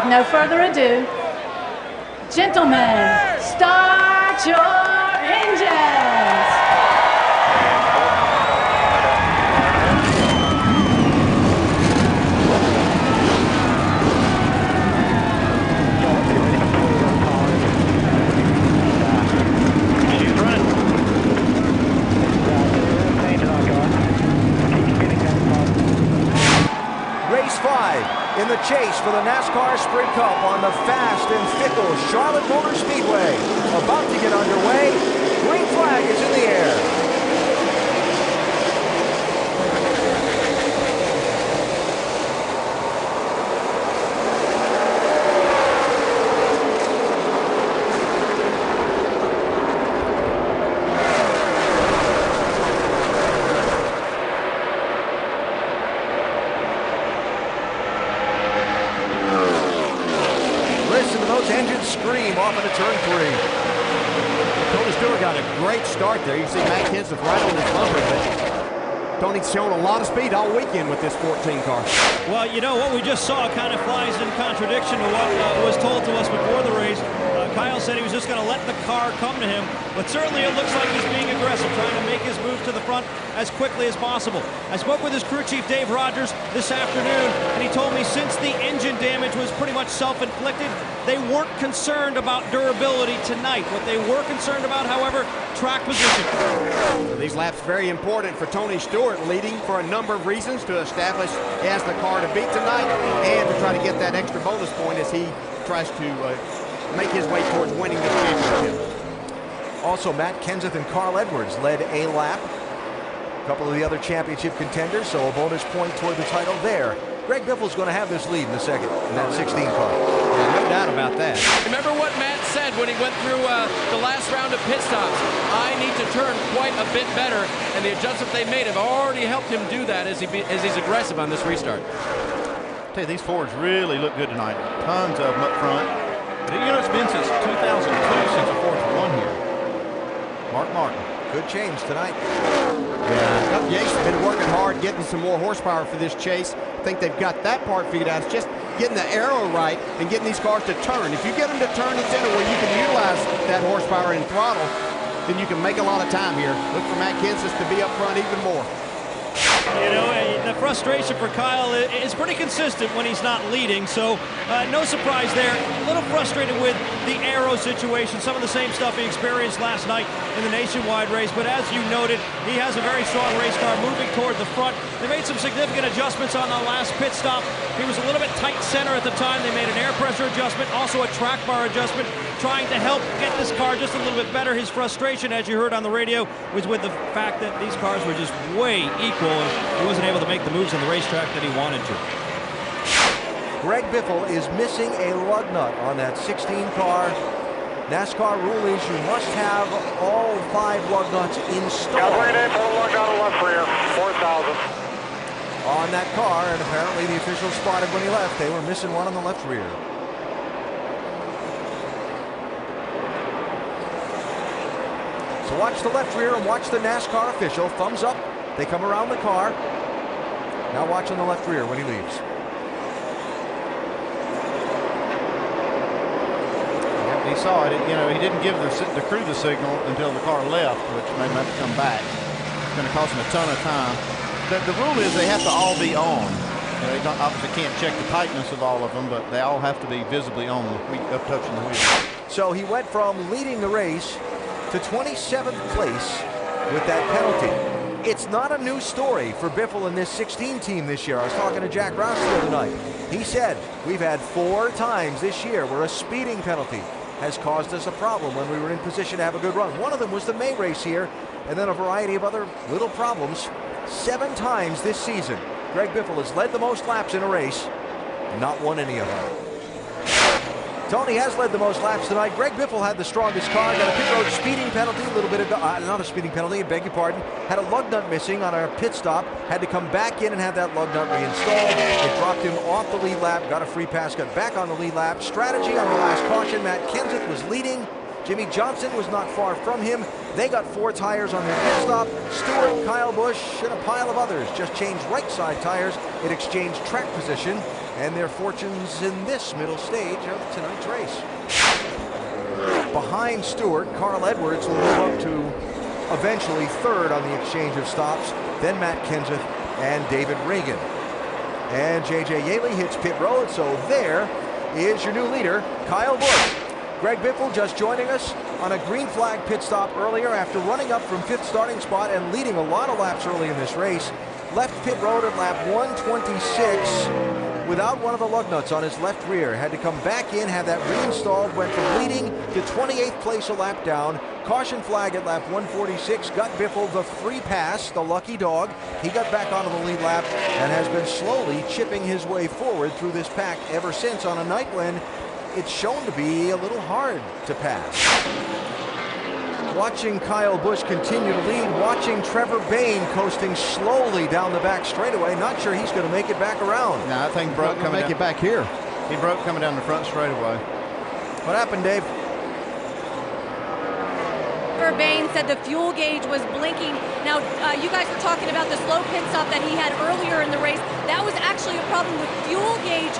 no further ado, gentlemen, start your engines. Race 5 in the chase for the NASCAR Sprint Cup on the fast and fickle Charlotte Motor Speedway. About to get underway. Green flag is in the air. Listen to those engines scream off into turn 3. Tony Stewart got a great start there. You see Matt Kenseth right on his bumper, but Tony's shown a lot of speed all weekend with this 14 car. Well, you know, what we just saw kind of flies in contradiction to what was told to us before the race. Kyle said he was just going to let the car come to him, but certainly it looks like he's being aggressive, trying to make his move to the front as quickly as possible. I spoke with his crew chief, Dave Rogers, this afternoon, and he told me since the engine damage was pretty much self-inflicted, they weren't concerned about durability tonight. What they were concerned about, however, track position. These laps very important for Tony Stewart, leading for a number of reasons to establish he has the car to beat tonight and to try to get that extra bonus point as he tries to make his way towards winning the championship. Also, Matt Kenseth and Carl Edwards led a lap. A couple of the other championship contenders, so a bonus point toward the title there. Greg Biffle's going to have this lead in the second in that 16 car. Yeah, no doubt about that. Remember what Matt said when he went through the last round of pit stops. I need to turn quite a bit better, and the adjustments they made have already helped him do that as he's aggressive on this restart. I tell you, these Fords really look good tonight. Tons of them up front. You know, it's been since 2002 since the Fords won here. Mark Martin. Good change tonight. Yeah, Yates has been working hard, getting some more horsepower for this chase. I think they've got that part figured out. It's just getting the aero right and getting these cars to turn. If you get them to turn and center where you can utilize that horsepower and throttle, then you can make a lot of time here. Look for Matt Kenseth to be up front even more. You know, the frustration for Kyle is pretty consistent when he's not leading, so no surprise there. A little frustrated with the aero situation, some of the same stuff he experienced last night in the nationwide race, but as you noted, he has a very strong race car moving toward the front. They made some significant adjustments on the last pit stop. He was a little bit tight center at the time. They made an air pressure adjustment, also a track bar adjustment, trying to help get this car just a little bit better. His frustration, as you heard on the radio, was with the fact that these cars were just way equal and he wasn't able to make the moves on the racetrack that he wanted to. Greg Biffle is missing a lug nut on that 16 car. NASCAR rule is you must have all 5 lug nuts installed. Got 28 for the lug on the left rear, 4,000. On that car, and apparently the official spotted when he left. They were missing one on the left rear. So watch the left rear and watch the NASCAR official. Thumbs up. They come around the car. Now watch on the left rear when he leaves. He saw it. You know, he didn't give the crew the signal until the car left, which made him have to come back. It's going to cost him a ton of time. The rule is they have to all be on. You know, they obviously can't check the tightness of all of them, but they all have to be visibly on, up touching the wheel. So he went from leading the race to 27th place with that penalty. It's not a new story for Biffle and this 16 team this year. I was talking to Jack Rouse the other night. He said, we've had 4 times this year where a speeding penalty has caused us a problem when we were in position to have a good run. One of them was the May race here, and then a variety of other little problems. 7 times this season, Greg Biffle has led the most laps in a race, not won any of them. Tony has led the most laps tonight. Greg Biffle had the strongest car, got a pit road speeding penalty, a little bit of, not a speeding penalty, I beg your pardon, had a lug nut missing on a pit stop, had to come back in and have that lug nut reinstalled. It dropped him off the lead lap, got a free pass, got back on the lead lap. Strategy on the last caution, Matt Kenseth was leading. Jimmy Johnson was not far from him. They got 4 tires on their pit stop. Stewart, Kyle Busch, and a pile of others just changed right side tires. It exchanged track position. and their fortunes in this middle stage of tonight's race. Behind Stewart, Carl Edwards will move up to eventually third on the exchange of stops, then Matt Kenseth and David Reagan. And J.J. Yaley hits pit road, so there is your new leader, Kyle Busch. Greg Biffle just joining us on a green flag pit stop earlier after running up from 5th starting spot and leading a lot of laps early in this race. Left pit road at lap 126 without one of the lug nuts on his left rear. Had to come back in, have that reinstalled, went from leading to 28th place a lap down. Caution flag at lap 146 got Biffle the free pass, the lucky dog. He got back onto the lead lap and has been slowly chipping his way forward through this pack ever since, on a night when it's shown to be a little hard to pass. Watching Kyle Busch continue to lead, watching Trevor Bayne coasting slowly down the back straightaway. Not sure he's going to make it back around. No, I think broke coming make it back here. He broke coming down the front straightaway. What happened, Dave? Bayne said the fuel gauge was blinking. Now, you guys were talking about the slow pit stop that he had earlier in the race. That was actually a problem with fuel gauge.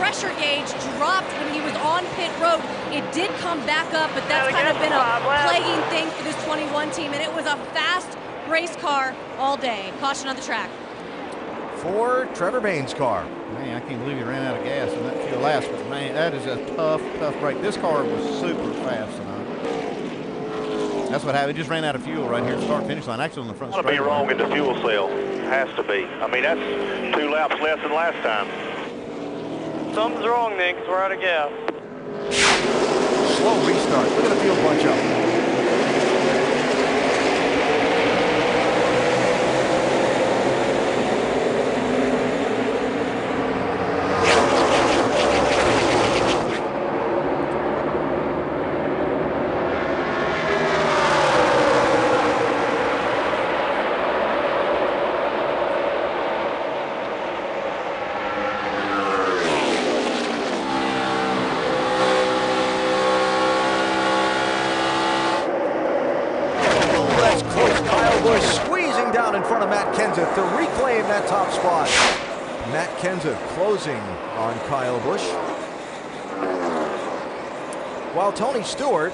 Pressure gauge dropped when he was on pit road. It did come back up, but that's kind of been a plaguing thing for this 21 team, and it was a fast race car all day. Caution on the track. For Trevor Bayne's car. Man, I can't believe he ran out of gas in that fuel last one. Man, that is a tough break. This car was super fast tonight. That's what happened. He just ran out of fuel right here at the start-finish line. Actually, on the front. It's going to be wrong in the fuel cell. Has to be. I mean, that's 2 laps less than last time. Something's wrong then, because we're out of gas. Slow restart. Look at the field bunch up. To reclaim that top spot. Matt Kenseth closing on Kyle Busch. While Tony Stewart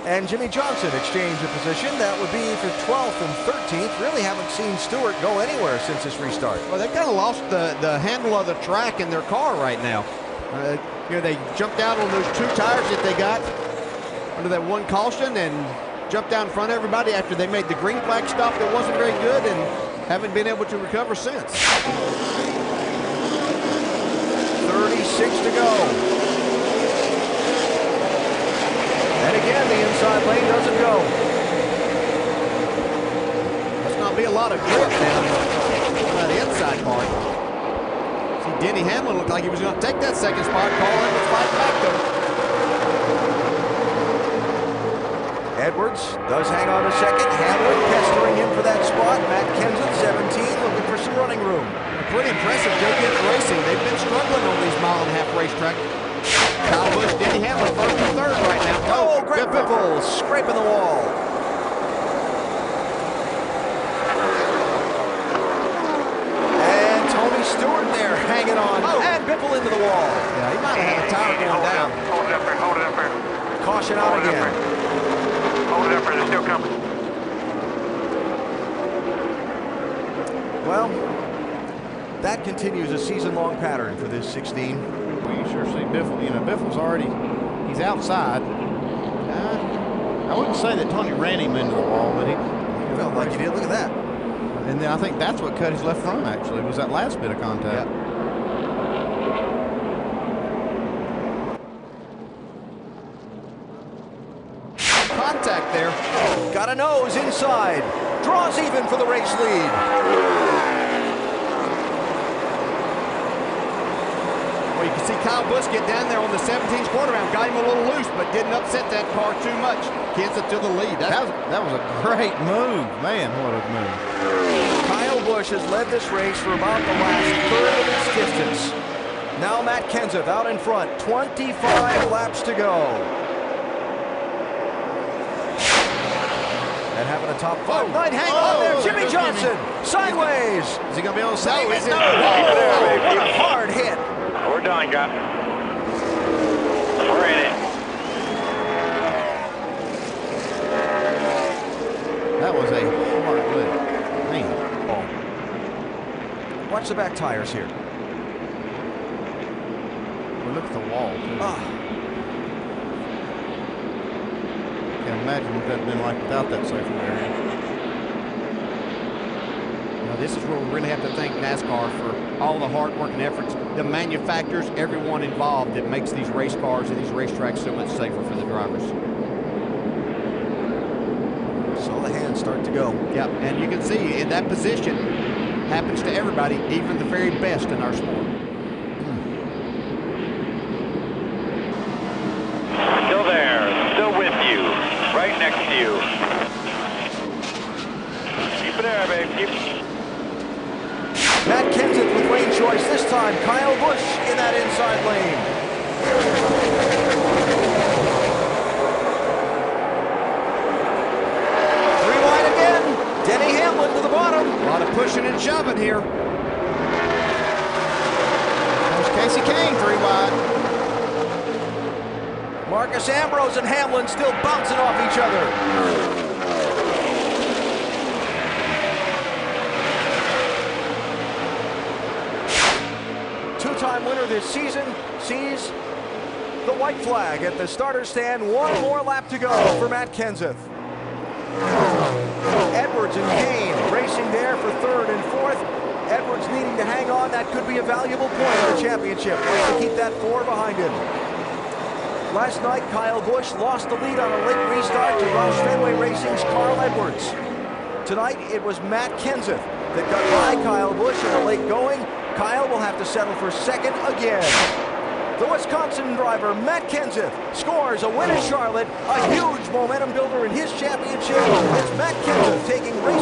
and Jimmy Johnson exchange a position, that would be for 12th and 13th. Really haven't seen Stewart go anywhere since this restart. Well, they've kind of lost the handle of the track in their car right now. You know, they jumped out on those 2 tires that they got under that one caution and jumped down in front of everybody after they made the green flag stop that wasn't very good and haven't been able to recover since. 36 to go. And again, the inside lane doesn't go. Must not be a lot of grip down on the inside part. See, Denny Hamlin looked like he was going to take that second spot. Carl Edwards fighting back though. Edwards does hang on a second. Hamlin pestering him for that spot. Matt Kenseth, 17, looking for some running room. Pretty impressive Go Get Racing. They've been struggling on these mile-and-a-half racetrack. Kyle Busch, Denny Hamlin, first and third right now. Oh, Greg Biffle scraping the wall. And Tony Stewart there hanging on. Oh. And Biffle into the wall. Yeah, he might have had a tire going down. Hold it up there, hold it up there. Caution out again. Hold it up there, they're still coming. Well, that continues a season-long pattern for this 16. Well, you sure see Biffle. You know, Biffle's already, he's outside. I wouldn't say that Tony ran him into the wall, but he felt like he did. Look at that. And then I think that's what cut his left front, actually, was that last bit of contact. Yep. Contact there. Got a nose inside. Draws even for the race lead. Well, you can see Kyle Busch get down there on the 17th quarter round. Got him a little loose, but didn't upset that car too much. Kenseth to the lead. That was a great move. Man, what a move. Kyle Busch has led this race for about the last third of its distance. Now Matt Kenseth out in front. 25 laps to go. and having a top 5 night. Hang on there, Jimmy Johnson, sideways. Is he going to be able to save it? No. Whoa, What a hard hit. We're done, guys. We're in it. That was a hard lift. Man. Watch the back tires here. Well, look at the wall, too. Can't imagine what that would have been like without that safety area. Now, this is where we really have to thank NASCAR for all the hard work and efforts, the manufacturers, everyone involved that makes these race cars and these racetracks so much safer for the drivers. Saw the hands start to go. Yep, and you can see in that position happens to everybody, even the very best in our sport. Still there, still with you, right next to you. Keep it there, babe. Keep. Matt Kenseth with lane choice. This time, Kyle Busch in that inside lane. Three wide again. Denny Hamlin to the bottom. A lot of pushing and shoving here. There's Casey Kane, 3 wide. Marcus Ambrose and Hamlin still bouncing off each other. Two-time winner this season sees the white flag at the starter stand. One more lap to go for Matt Kenseth. Edwards and Kane racing there for 3rd and 4th. Edwards needing to hang on. That could be a valuable point in the championship. Wants to keep that 4 behind him. Last night, Kyle Busch lost the lead on a late restart to Roush Fenway Racing's Carl Edwards. Tonight, it was Matt Kenseth that got by Kyle Busch in a late going. Kyle will have to settle for 2nd again. The Wisconsin driver, Matt Kenseth, scores a win at Charlotte, a huge momentum builder in his championship. It's Matt Kenseth taking race